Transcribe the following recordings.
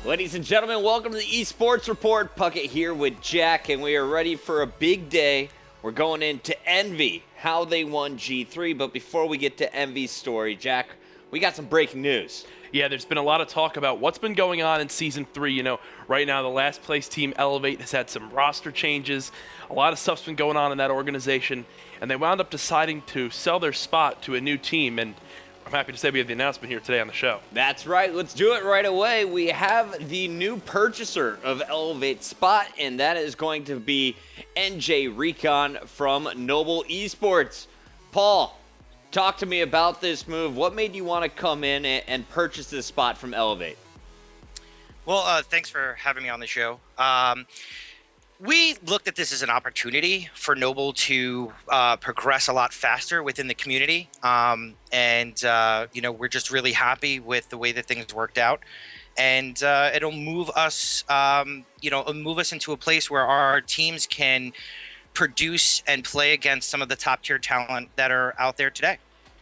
Ladies and gentlemen, welcome to the eSports Report. Puckett here with Jack, and we are ready for a big day. We're going into Envy, how they won G3. But before we get to Envy's story, Jack, we got some breaking news. Yeah, there's been a lot of talk about what's been going on in Season 3. Right now the last place team, Elevate, has had some roster changes. A lot of stuff's been going on in that organization, and they wound up deciding to sell their spot to a new team, and I'm happy to say we have the announcement here today on the show. That's right. Let's do it right away. We have the new purchaser of Elevate spot, and that is going to be NJ Recon from Noble Esports. Paul, talk to me about this move. What made you want to come in and purchase this spot from Elevate? Well, thanks for having me on the show. We looked at this as an opportunity for Noble to progress a lot faster within the community. We're just really happy with the way that things worked out. And it'll move us, move us into a place where our teams can produce and play against some of the top tier talent that are out there today.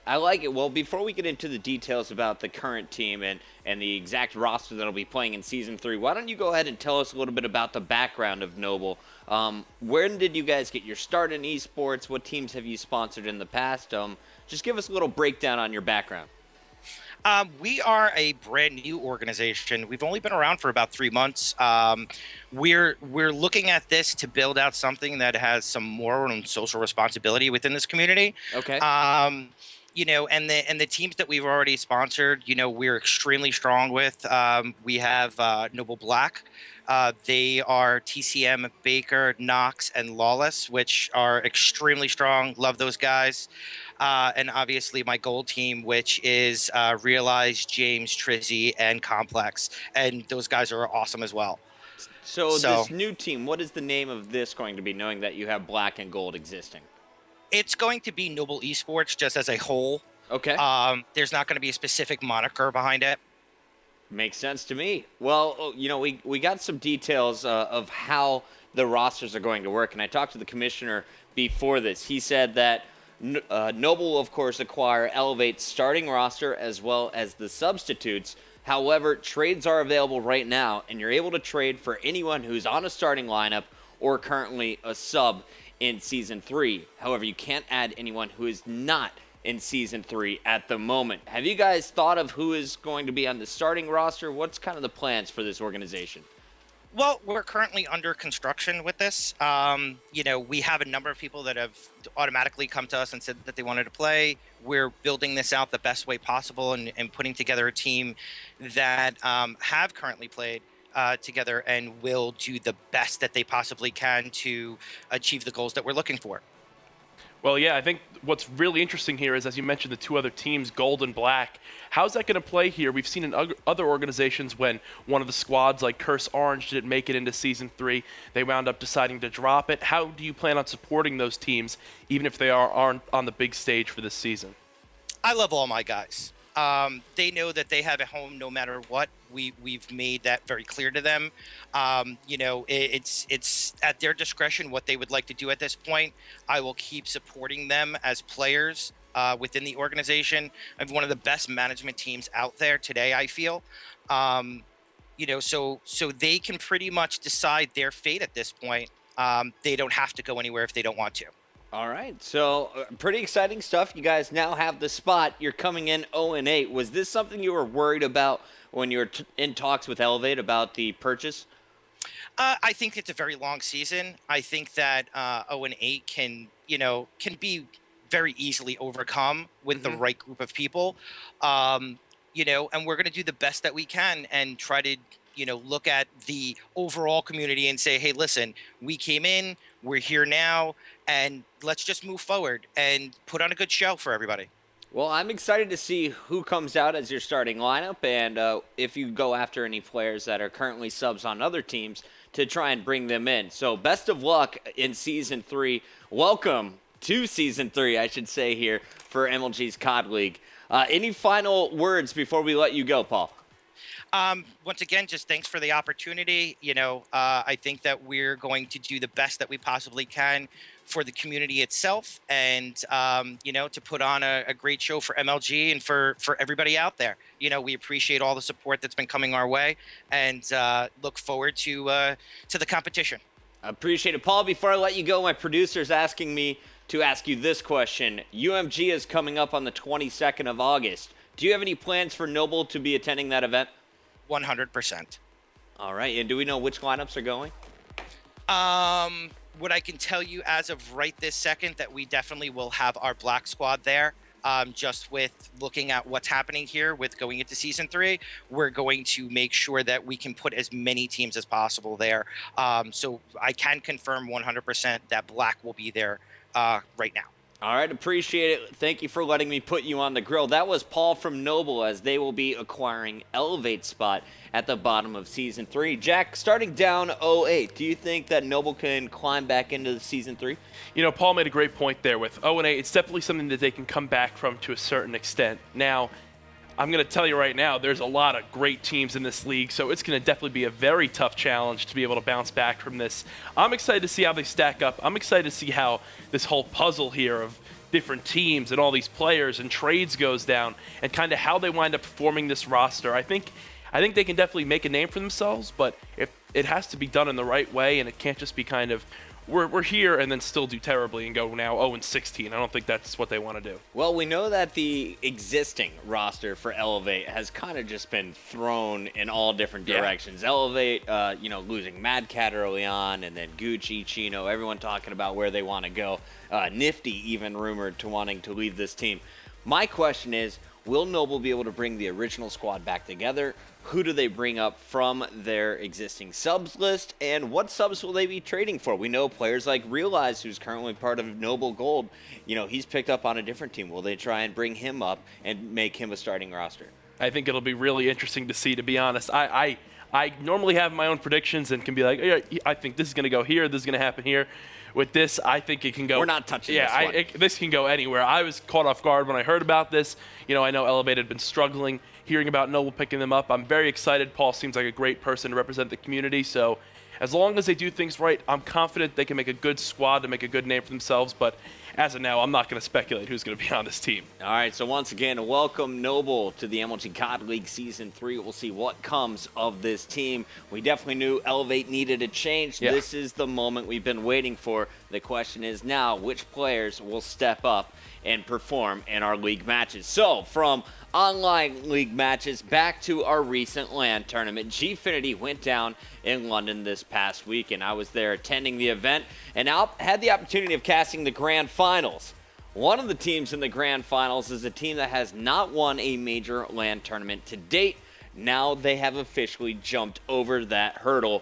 I like it. Well, before we get into the details about the current team and the exact roster that'll be playing in Season 3, why don't you go ahead and tell us a little bit about the background of Noble? When did you guys get your start in esports? What teams have you sponsored in the past? Just give us a little breakdown on your background. We are a brand new organization. We've only been around for about 3 months. We're looking at this to build out something that has some moral and social responsibility within this community. Okay. And the teams that we've already sponsored, we're extremely strong with. We have Noble Black. They are TCM, Baker, Knox, and Lawless, which are extremely strong. Love those guys. And obviously my gold team, which is Realize, James, Trizzy, and Complex. And those guys are awesome as well. So this new team, what is the name of this going to be, knowing that you have black and gold existing? It's going to be Noble Esports just as a whole. Okay. There's not going to be a specific moniker behind it. Makes sense to me. Well, we got some details of how the rosters are going to work, and I talked to the commissioner before this. He said that Noble will, of course, acquire Elevate's starting roster as well as the substitutes. However, trades are available right now, and you're able to trade for anyone who's on a starting lineup or currently a sub in Season 3. However, you can't add anyone who is not in Season 3 at the moment. Have you guys thought of who is going to be on the starting roster? What's kind of the plans for this organization? Well, we're currently under construction with this. We have a number of people that have automatically come to us and said that they wanted to play. We're building this out the best way possible and putting together a team that have currently played together and will do the best that they possibly can to achieve the goals that we're looking for. Well, yeah, I think what's really interesting here is, as you mentioned, the two other teams, Gold and Black. How's that going to play here? We've seen in other organizations when one of the squads, like Curse Orange, didn't make it into Season 3, they wound up deciding to drop it. How do you plan on supporting those teams, even if they aren't on the big stage for this season? I love all my guys. They know that they have a home no matter what. We've made that very clear to them. It's at their discretion what they would like to do at this point. I will keep supporting them as players within the organization. I have one of the best management teams out there today, I feel. So they can pretty much decide their fate at this point. They don't have to go anywhere if they don't want to. All right, so pretty exciting stuff. You guys now have the spot. You're coming in 0-8. Was this something you were worried about when you were in talks with Elevate about the purchase? I think it's a very long season. I think that 0-8 can be very easily overcome with the right group of people. And we're going to do the best that we can and try to look at the overall community and say, hey, listen, we came in, we're here now, and let's just move forward and put on a good show for everybody. Well, I'm excited to see who comes out as your starting lineup, and if you go after any players that are currently subs on other teams to try and bring them in. So best of luck in Season 3. Welcome to Season 3, I should say, here for MLG's COD League. Any final words before we let you go, Paul? Once again, just thanks for the opportunity. I think that we're going to do the best that we possibly can for the community itself, and to put on a great show for MLG and for everybody out there. We appreciate all the support that's been coming our way, and look forward to the competition. I appreciate it. Paul, before I let you go, my producer's asking me to ask you this question. UMG is coming up on the 22nd of August. Do you have any plans for Noble to be attending that event? 100%. All right, and do we know which lineups are going? What I can tell you as of right this second, that we definitely will have our Black Squad there. Just with looking at what's happening here with going into season 3, we're going to make sure that we can put as many teams as possible there. So I can confirm 100% that Black will be there right now. All right, appreciate it. Thank you for letting me put you on the grill. That was Paul from Noble, as they will be acquiring Elevate spot at the bottom of Season 3. Jack, starting down 08, do you think that Noble can climb back into the Season 3? Paul made a great point there with 0-8. It's definitely something that they can come back from to a certain extent. Now, I'm going to tell you right now, there's a lot of great teams in this league, so it's going to definitely be a very tough challenge to be able to bounce back from this. I'm excited to see how they stack up. I'm excited to see how this whole puzzle here of different teams and all these players and trades goes down, and kind of how they wind up forming this roster. I think they can definitely make a name for themselves, but if it has to be done in the right way, and it can't just be kind of we're here and then still do terribly and go now 0-16. I don't think that's what they want to do. Well, we know that the existing roster for Elevate has kind of just been thrown in all different directions. Elevate, losing Mad Cat early on, and then Gucci, Chino, everyone talking about where they want to go. Nifty even rumored to wanting to leave this team. My question is, will Noble be able to bring the original squad back together? Who do they bring up from their existing subs list? And what subs will they be trading for? We know players like Realize, who's currently part of Noble Gold. He's picked up on a different team. Will they try and bring him up and make him a starting roster? I think it'll be really interesting to see, to be honest. I normally have my own predictions and can be like, yeah, I think this is going to go here, this is going to happen here. With this, I think it can go. We're not touching this one. This can go anywhere. I was caught off guard when I heard about this. I know Elevate had been struggling. Hearing about Noble picking them up, I'm very excited. Paul seems like a great person to represent the community. So as long as they do things right, I'm confident they can make a good squad to make a good name for themselves. But as of now, I'm not going to speculate who's going to be on this team. All right, so once again, welcome Noble to the MLG COD League Season 3. We'll see what comes of this team. We definitely knew Elevate needed a change. Yeah. This is the moment we've been waiting for. The question is now, which players will step up and perform in our league matches? So, from online league matches back to our recent LAN tournament, Gfinity went down in London this past week, and I was there attending the event, and had the opportunity of casting the grand finals. One of the teams in the grand finals is a team that has not won a major LAN tournament to date. Now they have officially jumped over that hurdle.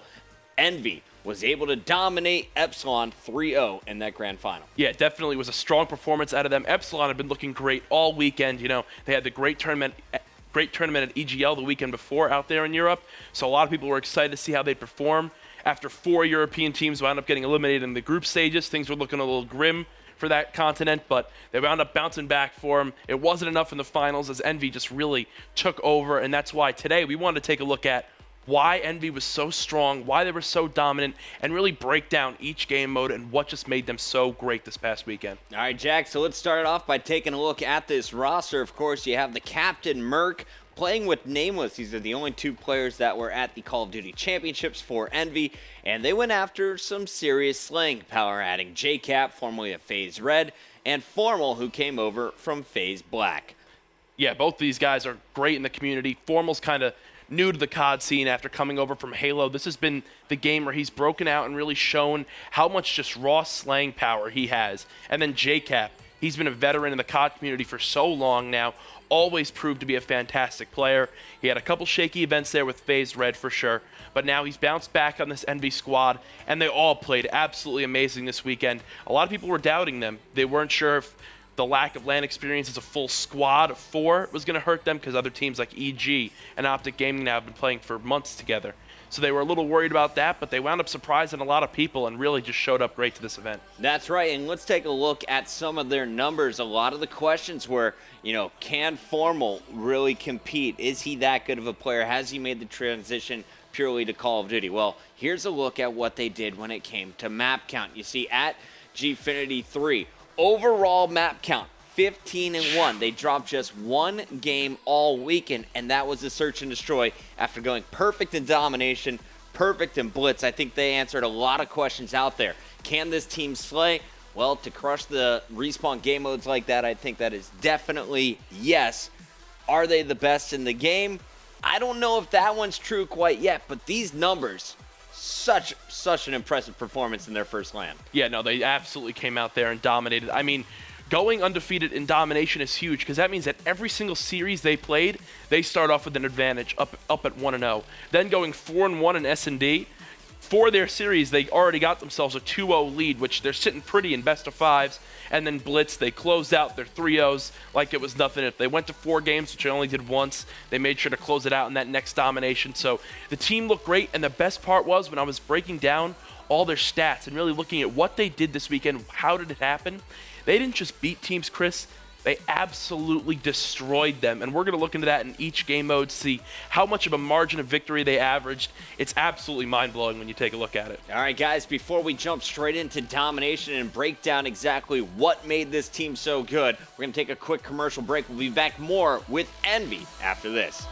Envy was able to dominate Epsilon 3-0 in that grand final. Yeah, definitely was a strong performance out of them. Epsilon had been looking great all weekend. They had the great tournament at EGL the weekend before out there in Europe. So a lot of people were excited to see how they'd perform. After 4 European teams wound up getting eliminated in the group stages, things were looking a little grim for that continent, but they wound up bouncing back for them. It wasn't enough in the finals as Envy just really took over, and that's why today we wanted to take a look at why Envy was so strong, why they were so dominant, and really break down each game mode and what just made them so great this past weekend. All right, Jack, so let's start it off by taking a look at this roster. Of course, you have the captain, Merc, playing with Nameless. These are the only two players that were at the Call of Duty Championships for Envy, and they went after some serious slaying power, adding JCap, formerly of FaZe Red, and Formal, who came over from FaZe Black. Yeah, both these guys are great in the community. Formal's kind of new to the COD scene after coming over from Halo. This has been the game where he's broken out and really shown how much just raw slaying power he has. And then JCap, he's been a veteran in the COD community for so long now, always proved to be a fantastic player. He had a couple shaky events there with FaZe Red for sure, but now he's bounced back on this Envy squad, and they all played absolutely amazing this weekend. A lot of people were doubting them. They weren't sure if the lack of LAN experience as a full squad of 4 was going to hurt them, because other teams like EG and Optic Gaming now have been playing for months together. So they were a little worried about that, but they wound up surprising a lot of people and really just showed up great to this event. That's right, and let's take a look at some of their numbers. A lot of the questions were, can Formal really compete? Is he that good of a player? Has he made the transition purely to Call of Duty? Well, here's a look at what they did when it came to map count. You see, at Gfinity 3. Overall map count, 15-1. They dropped just one game all weekend, and that was the Search and Destroy after going perfect in Domination, perfect in Blitz. I think they answered a lot of questions out there. Can this team slay? Well, to crush the Respawn game modes like that, I think that is definitely yes. Are they the best in the game? I don't know if that one's true quite yet, but these numbers, such an impressive performance in their first LAN. Yeah, no, they absolutely came out there and dominated. I mean, going undefeated in Domination is huge because that means that every single series they played, they start off with an advantage up at 1-0. Then going 4-1 in S&D, for their series, they already got themselves a 2-0 lead, which they're sitting pretty in best of fives. And then Blitz, they closed out their 3-0s like it was nothing. If they went to 4 games, which they only did once, they made sure to close it out in that next Domination. So the team looked great, and the best part was when I was breaking down all their stats and really looking at what they did this weekend, how did it happen, they didn't just beat teams, Chris. They absolutely destroyed them, and we're going to look into that in each game mode, see how much of a margin of victory they averaged. It's absolutely mind-blowing when you take a look at it. All right, guys, before we jump straight into Domination and break down exactly what made this team so good, we're going to take a quick commercial break. We'll be back more with Envy after this.